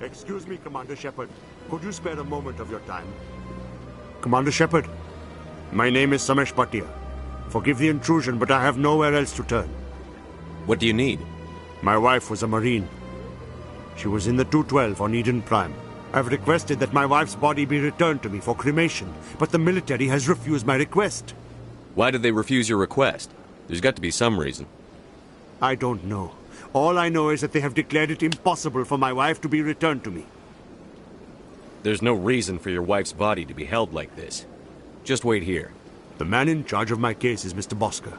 Excuse me, Commander Shepard. Could you spare a moment of your time? Commander Shepard, my name is Samesh Bhatia. Forgive the intrusion, but I have nowhere else to turn. What do you need? My wife was a Marine. She was in the 212 on Eden Prime. I've requested that my wife's body be returned to me for cremation, but the military has refused my request. Why did they refuse your request? There's got to be some reason. I don't know. All I know is that they have declared it impossible for my wife to be returned to me. There's no reason for your wife's body to be held like this. Just wait here. The man in charge of my case is Mr. Bosker.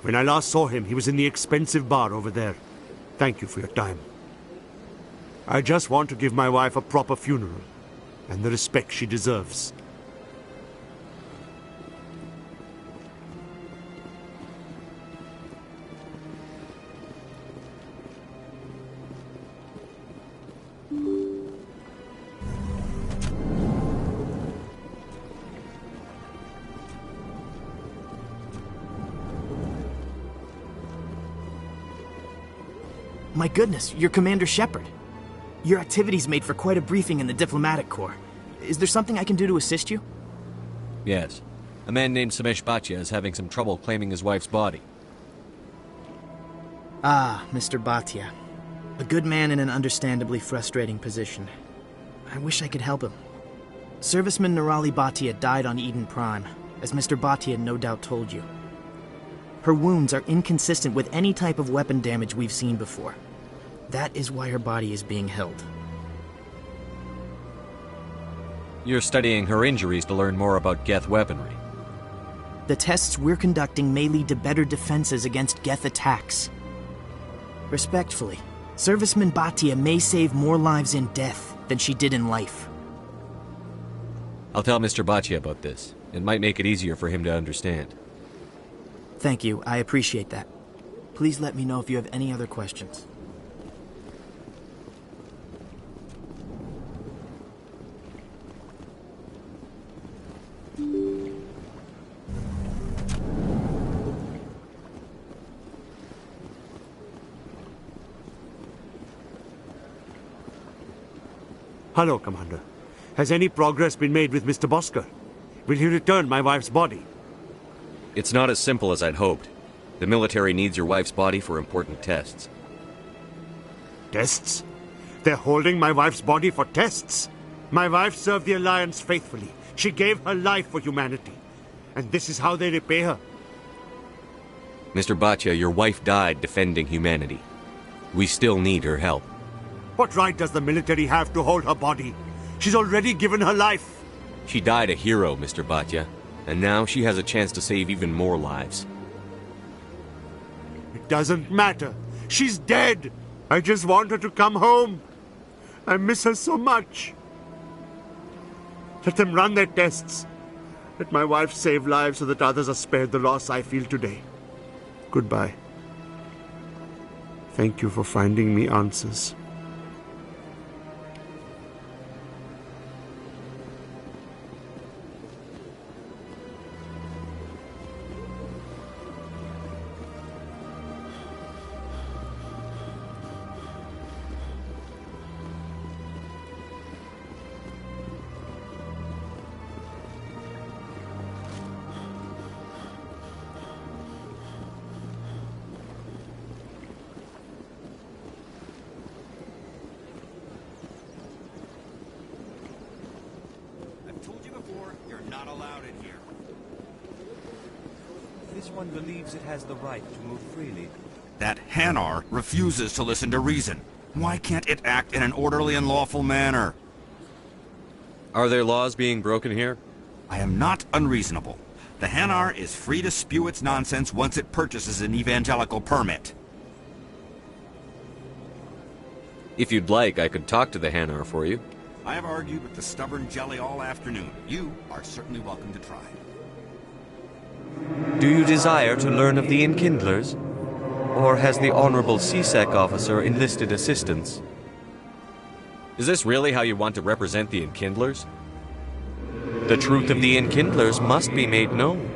When I last saw him, he was in the expensive bar over there. Thank you for your time. I just want to give my wife a proper funeral, and the respect she deserves. My goodness, you're Commander Shepard. Your activities made for quite a briefing in the Diplomatic Corps. Is there something I can do to assist you? Yes. A man named Samesh Bhatia is having some trouble claiming his wife's body. Ah, Mr. Bhatia. A good man in an understandably frustrating position. I wish I could help him. Serviceman Nirali Bhatia died on Eden Prime, as Mr. Bhatia no doubt told you. Her wounds are inconsistent with any type of weapon damage we've seen before. That is why her body is being held. You're studying her injuries to learn more about Geth weaponry. The tests we're conducting may lead to better defenses against Geth attacks. Respectfully, Serviceman Bhatia may save more lives in death than she did in life. I'll tell Mr. Bhatia about this. It might make it easier for him to understand. Thank you, I appreciate that. Please let me know if you have any other questions. Hello, Commander. Has any progress been made with Mr. Bosker? Will he return my wife's body? It's not as simple as I'd hoped. The military needs your wife's body for important tests. Tests? They're holding my wife's body for tests? My wife served the Alliance faithfully. She gave her life for humanity. And this is how they repay her. Mr. Bhatia, your wife died defending humanity. We still need her help. What right does the military have to hold her body? She's already given her life. She died a hero, Mr. Bhatia, and now she has a chance to save even more lives. It doesn't matter. She's dead. I just want her to come home. I miss her so much. Let them run their tests. Let my wife save lives so that others are spared the loss I feel today. Goodbye. Thank you for finding me answers. This one believes it has the right to move freely. That Hanar refuses to listen to reason. Why can't it act in an orderly and lawful manner? Are there laws being broken here? I am not unreasonable. The Hanar is free to spew its nonsense once it purchases an evangelical permit. If you'd like, I could talk to the Hanar for you. I have argued with the stubborn jelly all afternoon. You are certainly welcome to try. Do you desire to learn of the Enkindlers? Or has the Honorable CSEC officer enlisted assistance? Is this really how you want to represent the Enkindlers? The truth of the Enkindlers must be made known.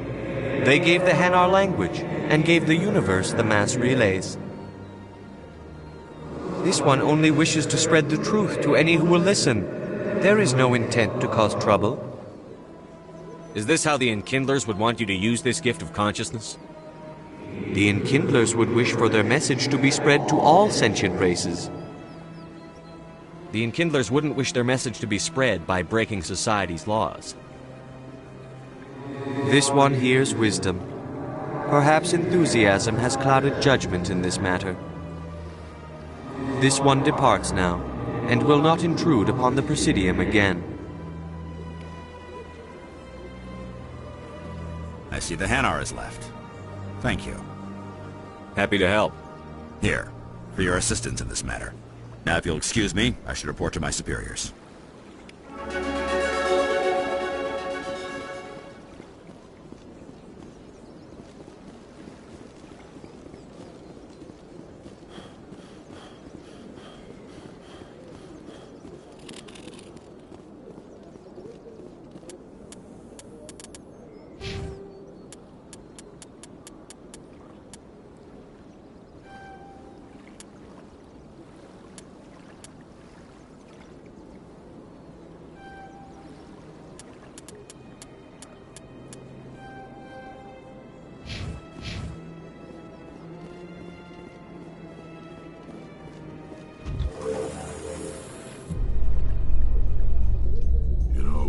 They gave the Hanar language, and gave the universe the mass relays. This one only wishes to spread the truth to any who will listen. There is no intent to cause trouble. Is this how the Enkindlers would want you to use this gift of consciousness? The Enkindlers would wish for their message to be spread to all sentient races. The Enkindlers wouldn't wish their message to be spread by breaking society's laws. This one hears wisdom. Perhaps enthusiasm has clouded judgment in this matter. This one departs now, and will not intrude upon the Presidium again. I see the Hanar is left. Thank you. Happy to help. Here, for your assistance in this matter. Now, if you'll excuse me, I should report to my superiors.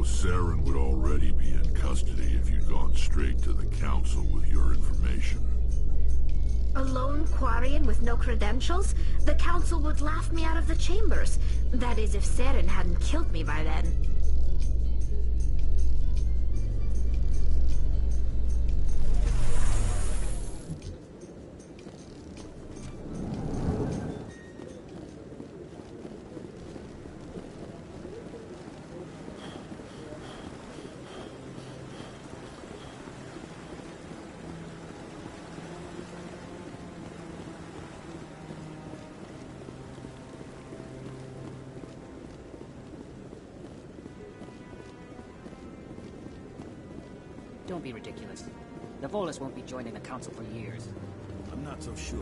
Saren would already be in custody if you'd gone straight to the Council with your information. A lone Quarian with no credentials? The Council would laugh me out of the chambers. That is, if Saren hadn't killed me by then. Don't be ridiculous. The Volus won't be joining the Council for years. I'm not so sure.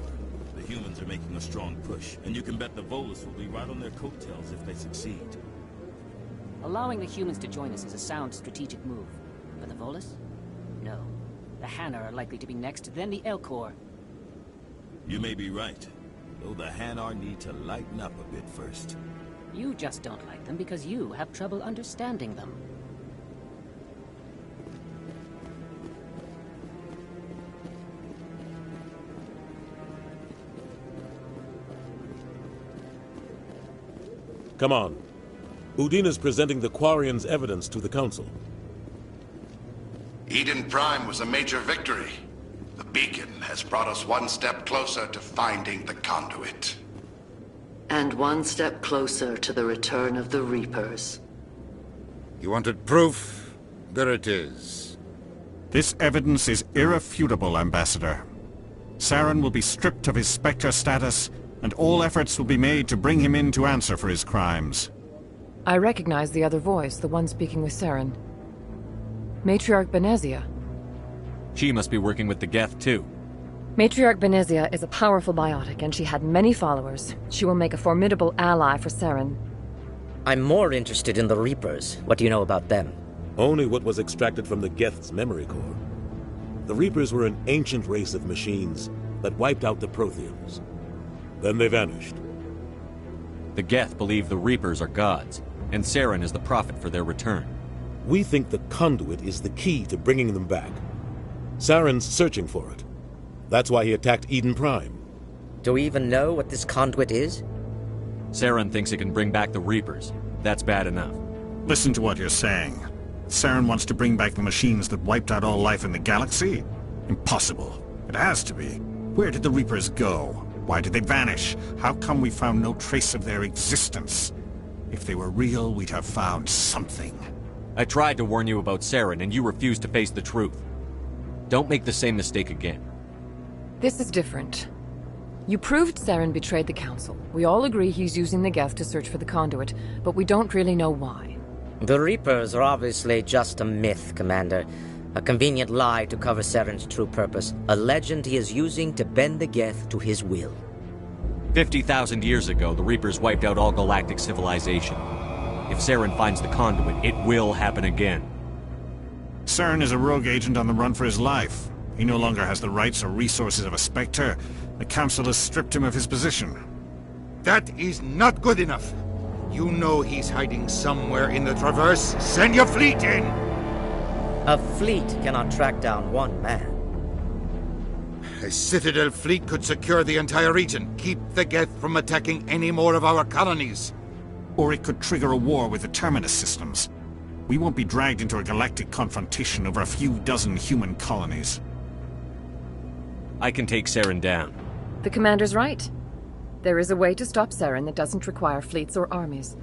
The humans are making a strong push, and you can bet the Volus will be right on their coattails if they succeed. Allowing the humans to join us is a sound strategic move. But the Volus? No. The Hanar are likely to be next, then the Elcor. You may be right, though the Hanar need to lighten up a bit first. You just don't like them because you have trouble understanding them. Come on. Udina's presenting the Quarians' evidence to the Council. Eden Prime was a major victory. The beacon has brought us one step closer to finding the conduit. And one step closer to the return of the Reapers. You wanted proof? There it is. This evidence is irrefutable, Ambassador. Saren will be stripped of his Spectre status, and all efforts will be made to bring him in to answer for his crimes. I recognize the other voice, the one speaking with Saren. Matriarch Benezia. She must be working with the Geth, too. Matriarch Benezia is a powerful biotic, and she had many followers. She will make a formidable ally for Saren. I'm more interested in the Reapers. What do you know about them? Only what was extracted from the Geth's memory core. The Reapers were an ancient race of machines that wiped out the Protheans. Then they vanished. The Geth believe the Reapers are gods, and Saren is the prophet for their return. We think the conduit is the key to bringing them back. Saren's searching for it. That's why he attacked Eden Prime. Do we even know what this conduit is? Saren thinks it can bring back the Reapers. That's bad enough. Listen to what you're saying. Saren wants to bring back the machines that wiped out all life in the galaxy? Impossible. It has to be. Where did the Reapers go? Why did they vanish? How come we found no trace of their existence? If they were real, we'd have found something. I tried to warn you about Saren, and you refused to face the truth. Don't make the same mistake again. This is different. You proved Saren betrayed the Council. We all agree he's using the Geth to search for the conduit, but we don't really know why. The Reapers are obviously just a myth, Commander. A convenient lie to cover Saren's true purpose. A legend he is using to bend the Geth to his will. 50,000 years ago, the Reapers wiped out all galactic civilization. If Saren finds the conduit, it will happen again. Saren is a rogue agent on the run for his life. He no longer has the rights or resources of a Spectre. The Council has stripped him of his position. That is not good enough. You know he's hiding somewhere in the Traverse. Send your fleet in! A fleet cannot track down one man. A Citadel fleet could secure the entire region, keep the Geth from attacking any more of our colonies. Or it could trigger a war with the Terminus systems. We won't be dragged into a galactic confrontation over a few dozen human colonies. I can take Saren down. The commander's right. There is a way to stop Saren that doesn't require fleets or armies.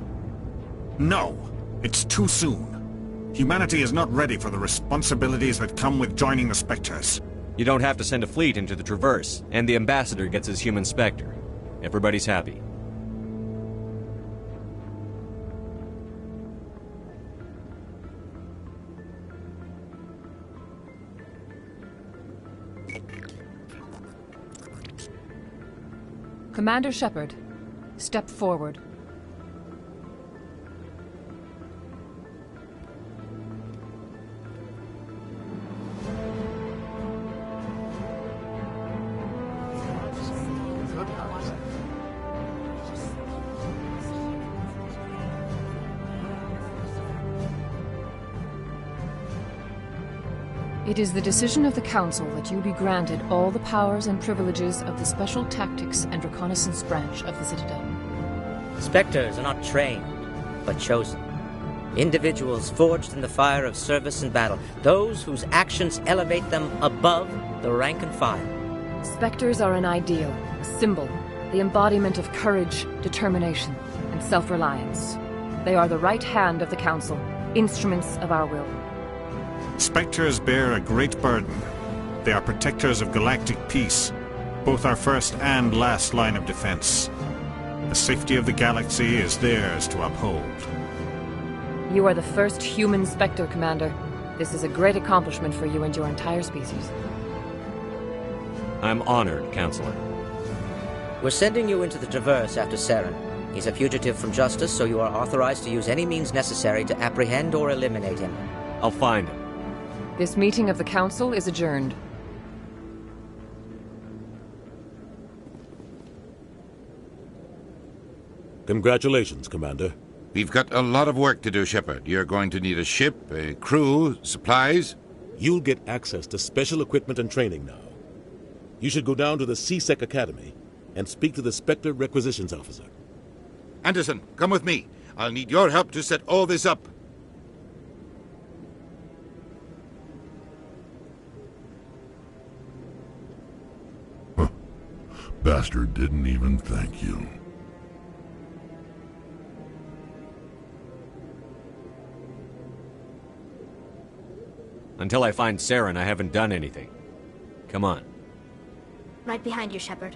No! It's too soon. Humanity is not ready for the responsibilities that come with joining the Spectres. You don't have to send a fleet into the Traverse, and the Ambassador gets his human Spectre. Everybody's happy. Commander Shepard, step forward. It is the decision of the Council that you be granted all the powers and privileges of the Special Tactics and Reconnaissance Branch of the Citadel. Spectres are not trained, but chosen. Individuals forged in the fire of service and battle. Those whose actions elevate them above the rank and file. Spectres are an ideal, a symbol, the embodiment of courage, determination, and self-reliance. They are the right hand of the Council, instruments of our will. Spectres bear a great burden. They are protectors of galactic peace, both our first and last line of defense. The safety of the galaxy is theirs to uphold. You are the first human Spectre, Commander. This is a great accomplishment for you and your entire species. I'm honored, Counselor. We're sending you into the Traverse after Saren. He's a fugitive from justice, so you are authorized to use any means necessary to apprehend or eliminate him. I'll find him. This meeting of the Council is adjourned. Congratulations, Commander. We've got a lot of work to do, Shepard. You're going to need a ship, a crew, supplies. You'll get access to special equipment and training now. You should go down to the CSEC Academy and speak to the Spectre Requisitions Officer. Anderson, come with me. I'll need your help to set all this up. Bastard didn't even thank you. Until I find Saren, I haven't done anything. Come on. Right behind you, Shepard.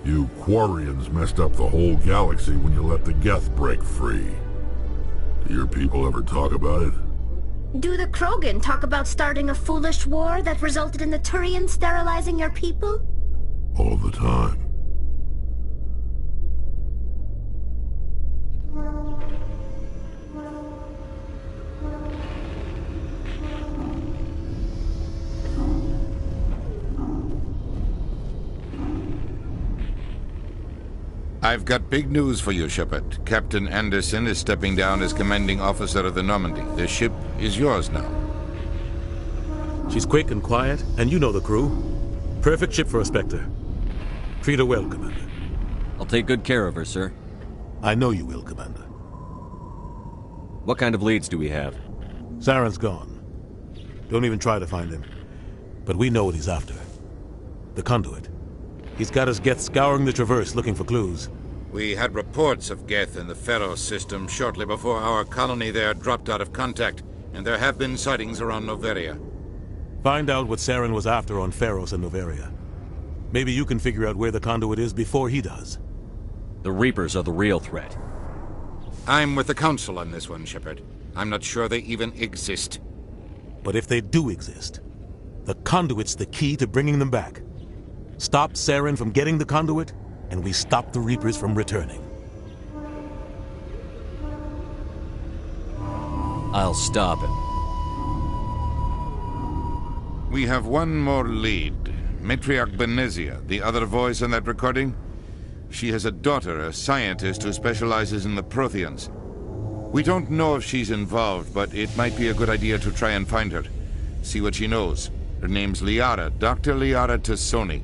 You Quarians messed up the whole galaxy when you let the Geth break free. Do your people ever talk about it? Do the Krogan talk about starting a foolish war that resulted in the Turians sterilizing your people? All the time. I've got big news for you, Shepard. Captain Anderson is stepping down as commanding officer of the Normandy. The ship is yours now. She's quick and quiet, and you know the crew. Perfect ship for a Spectre. Treat her well, Commander. I'll take good care of her, sir. I know you will, Commander. What kind of leads do we have? Saren's gone. Don't even try to find him. But we know what he's after. The conduit. He's got his Geth scouring the Traverse looking for clues. We had reports of Geth in the Pharos system shortly before our colony there dropped out of contact, and there have been sightings around Noveria. Find out what Saren was after on Pharos and Noveria. Maybe you can figure out where the conduit is before he does. The Reapers are the real threat. I'm with the Council on this one, Shepard. I'm not sure they even exist. But if they do exist, the conduit's the key to bringing them back. Stop Saren from getting the conduit, and we stop the Reapers from returning. I'll stop him. We have one more lead. Matriarch Benezia, the other voice on that recording. She has a daughter, a scientist who specializes in the Protheans. We don't know if she's involved, but it might be a good idea to try and find her. See what she knows. Her name's Liara, Dr. Liara Tassoni.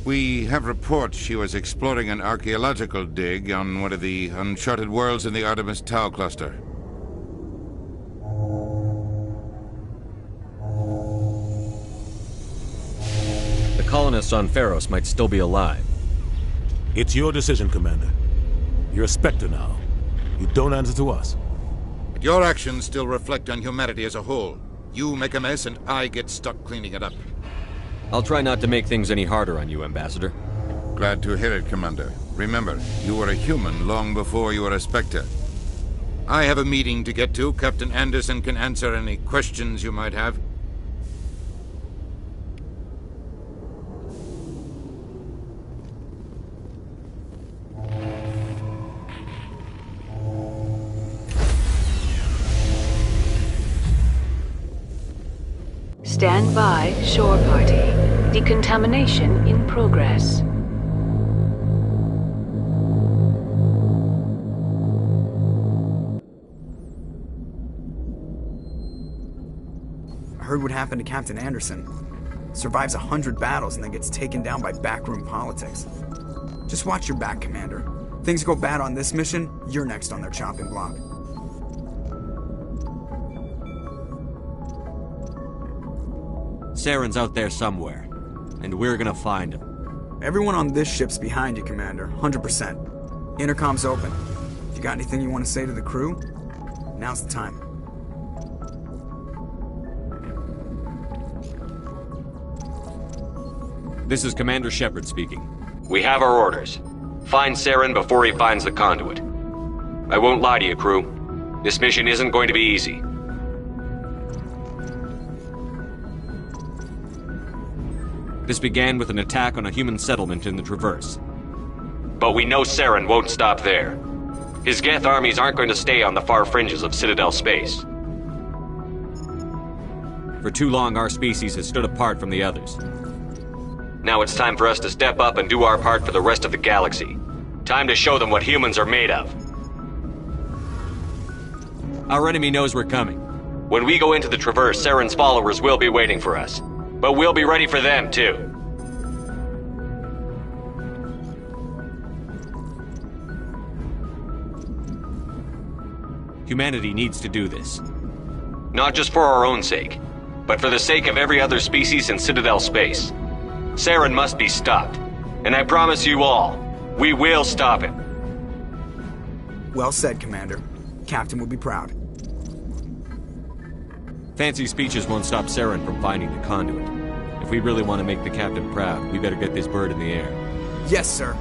We have reports she was exploring an archaeological dig on one of the uncharted worlds in the Artemis Tau cluster. The colonists on Pharos might still be alive. It's your decision, Commander. You're a Spectre now. You don't answer to us. But your actions still reflect on humanity as a whole. You make a mess and I get stuck cleaning it up. I'll try not to make things any harder on you, Ambassador. Glad to hear it, Commander. Remember, you were a human long before you were a Spectre. I have a meeting to get to. Captain Anderson can answer any questions you might have. Stand by, shore party. Decontamination in progress. I heard what happened to Captain Anderson. Survives 100 battles and then gets taken down by backroom politics. Just watch your back, Commander. Things go bad on this mission, you're next on their chopping block. Saren's out there somewhere, and we're gonna find him. Everyone on this ship's behind you, Commander. 100%. Intercom's open. If you got anything you want to say to the crew, now's the time. This is Commander Shepard speaking. We have our orders. Find Saren before he finds the conduit. I won't lie to you, crew. This mission isn't going to be easy. This began with an attack on a human settlement in the Traverse. But we know Saren won't stop there. His Geth armies aren't going to stay on the far fringes of Citadel space. For too long, our species has stood apart from the others. Now it's time for us to step up and do our part for the rest of the galaxy. Time to show them what humans are made of. Our enemy knows we're coming. When we go into the Traverse, Saren's followers will be waiting for us. But we'll be ready for them, too. Humanity needs to do this. Not just for our own sake, but for the sake of every other species in Citadel space. Saren must be stopped. And I promise you all, we will stop him. Well said, Commander. Captain will be proud. Fancy speeches won't stop Saren from finding the conduit. If we really want to make the captain proud, we better get this bird in the air. Yes, sir.